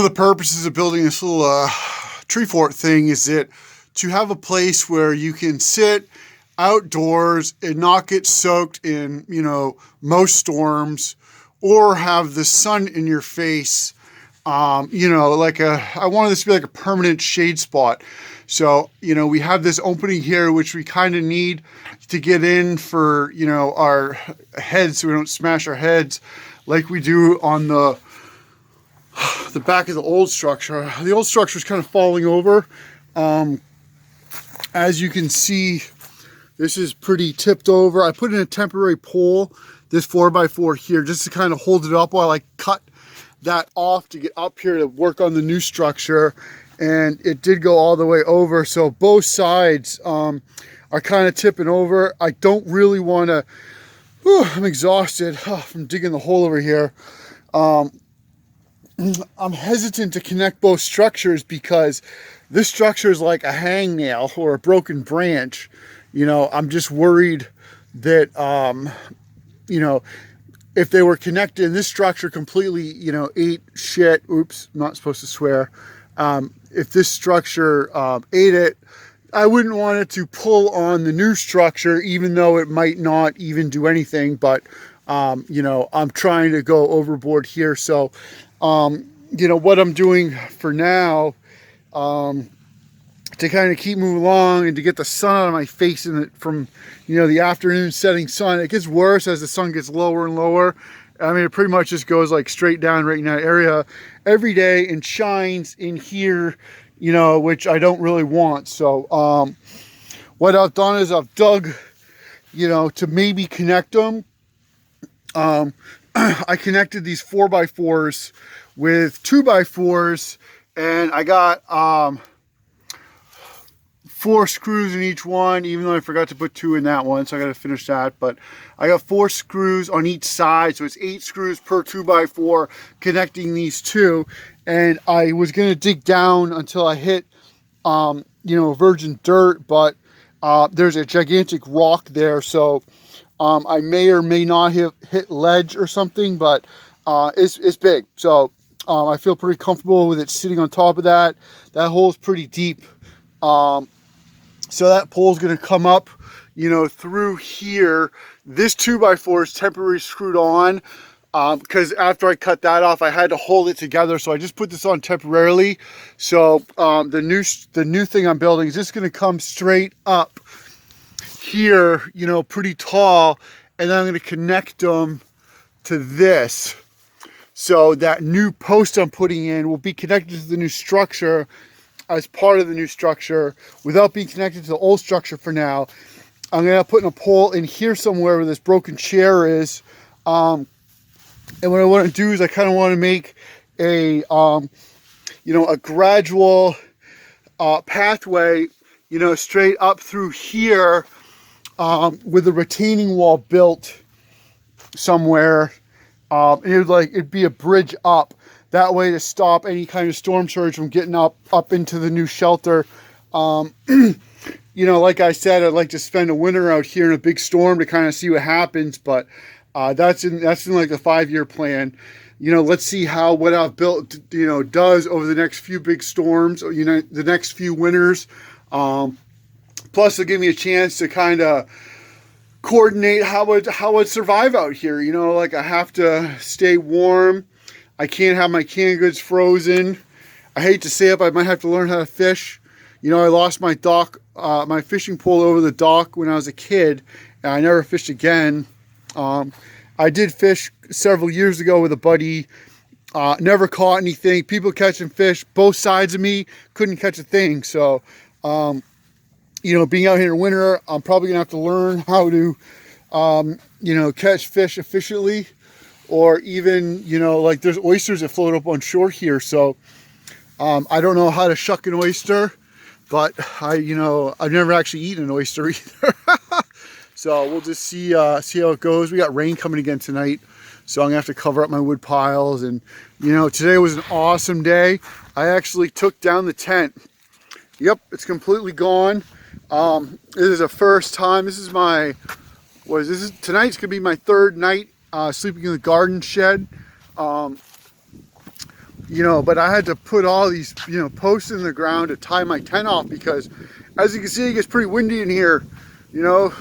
the purposes of building this little tree fort thing is that to have a place where you can sit outdoors and not get soaked in, most storms, or have the sun in your face. I wanted this to be like a permanent shade spot. So, we have this opening here, which we kind of need to get in for, our heads, so we don't smash our heads like we do on the back of the old structure. The old structure is kind of falling over. As you can see, this is pretty tipped over. I put in a temporary pole, this 4x4 here, just to kind of hold it up while I cut that off to get up here to work on the new structure. And it did go all the way over. So both sides are kind of tipping over. I don't really want to, I'm exhausted from digging the hole over here. I'm hesitant to connect both structures because this structure is like a hangnail or a broken branch. I'm just worried that, if they were connected and this structure completely, ate shit, oops, I'm not supposed to swear. If this structure ate it, I wouldn't want it to pull on the new structure, even though it might not even do anything. But, I'm trying to go overboard here. So, what I'm doing for now, to kind of keep moving along and to get the sun out of my face from, the afternoon setting sun. It gets worse as the sun gets lower and lower. I mean, it pretty much just goes like straight down right in that area every day and shines in here, which I don't really want. So, what I've done is I've dug, to maybe connect them. I connected these 4x4s with 2x4s, and I got, 4 screws in each one, even though I forgot to put 2 in that one, so I got to finish that. But I got 4 screws on each side, so it's 8 screws per 2x4 connecting these two. And I was going to dig down until I hit, virgin dirt, but there's a gigantic rock there, so I may or may not have hit ledge or something, but it's big. So I feel pretty comfortable with it sitting on top of that. That hole is pretty deep. So that pole is going to come up, through here. This 2x4 is temporarily screwed on because after I cut that off, I had to hold it together. So I just put this on temporarily. So the new thing I'm building is just going to come straight up here, pretty tall, and then I'm going to connect them to this. So that new post I'm putting in will be connected to the new structure as part of the new structure without being connected to the old structure for now. I'm going to put in a pole in here somewhere where this broken chair is. And what I want to do is I kind of want to make a, a gradual pathway, straight up through here with a retaining wall built somewhere. And it'd be a bridge up. That way to stop any kind of storm surge from getting up into the new shelter. Like I said, I'd like to spend a winter out here in a big storm to kind of see what happens. But that's in like the 5-year plan. Let's see how what I've built, does over the next few big storms, the next few winters. Plus, it'll give me a chance to kind of coordinate how I'd survive out here. Like I have to stay warm. I can't have my canned goods frozen. I hate to say it, but I might have to learn how to fish. I lost my my fishing pole over the dock when I was a kid, and I never fished again. I did fish several years ago with a buddy. Never caught anything. People catching fish, both sides of me, couldn't catch a thing. So, being out here in winter, I'm probably gonna have to learn how to, catch fish efficiently. Or even, like there's oysters that float up on shore here. So I don't know how to shuck an oyster, but I've never actually eaten an oyster either. So we'll just see how it goes. We got rain coming again tonight, so I'm gonna have to cover up my wood piles. And today was an awesome day. I actually took down the tent. Yep, it's completely gone. This is the first time. This is tonight's gonna be my 3rd night sleeping in the garden shed. you know, but I had to put all these, you know, posts in the ground to tie my tent off because, as you can see, it gets pretty windy in here. You know,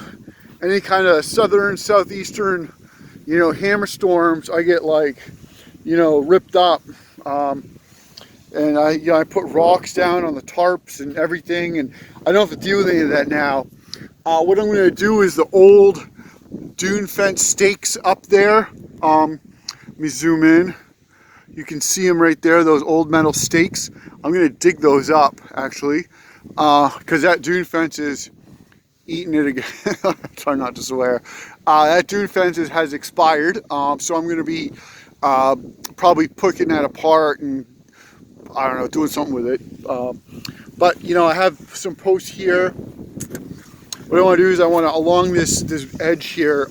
any kind of southern, southeastern, you know, hammer storms, I get like, you know, ripped up. And I put rocks down on the tarps and everything, and I don't have to deal with any of that now. What I'm going to do is the old dune fence stakes up there. Let me zoom in. You can see them right there, those old metal stakes. I'm going to dig those up, actually, because that dune fence is eating it again. Try not to swear. That dune fence has expired, so I'm going to be probably picking that apart and, I don't know, doing something with it. But, you know, I have some posts here. What I want to do is I want to, along this edge here,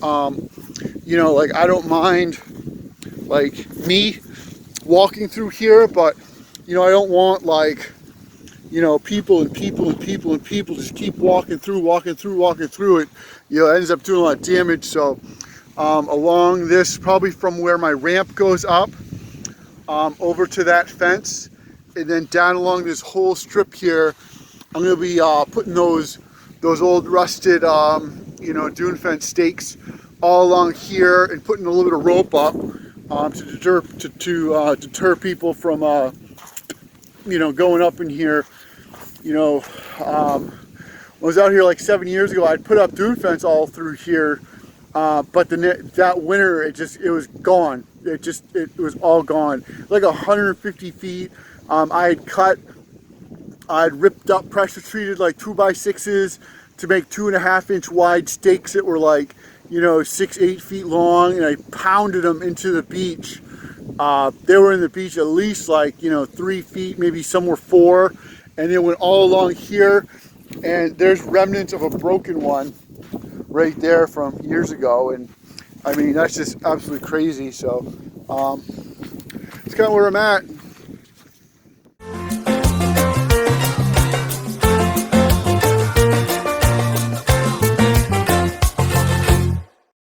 you know, like, I don't mind, like, me walking through here, but, you know, I don't want, like, you know, people just keep walking through it. You know, it ends up doing a lot of damage. So along this, probably from where my ramp goes up, over to that fence, and then down along this whole strip here, I'm going to be putting those old rusted, you know, dune fence stakes all along here, and putting a little bit of rope up to deter people from, you know, going up in here. You know, when I was out here like 7 years ago, I'd put up dune fence all through here, but that winter it was gone. It was all gone. Like 150 feet. I'd ripped up, pressure treated like 2x6s to make 2.5-inch wide stakes that were like, you know, 6-8 feet long, and I pounded them into the beach. They were in the beach at least like, you know, 3 feet, maybe some were 4, and they went all along here, and there's remnants of a broken one right there from years ago, and I mean, that's just absolutely crazy. So it's kind of where I'm at.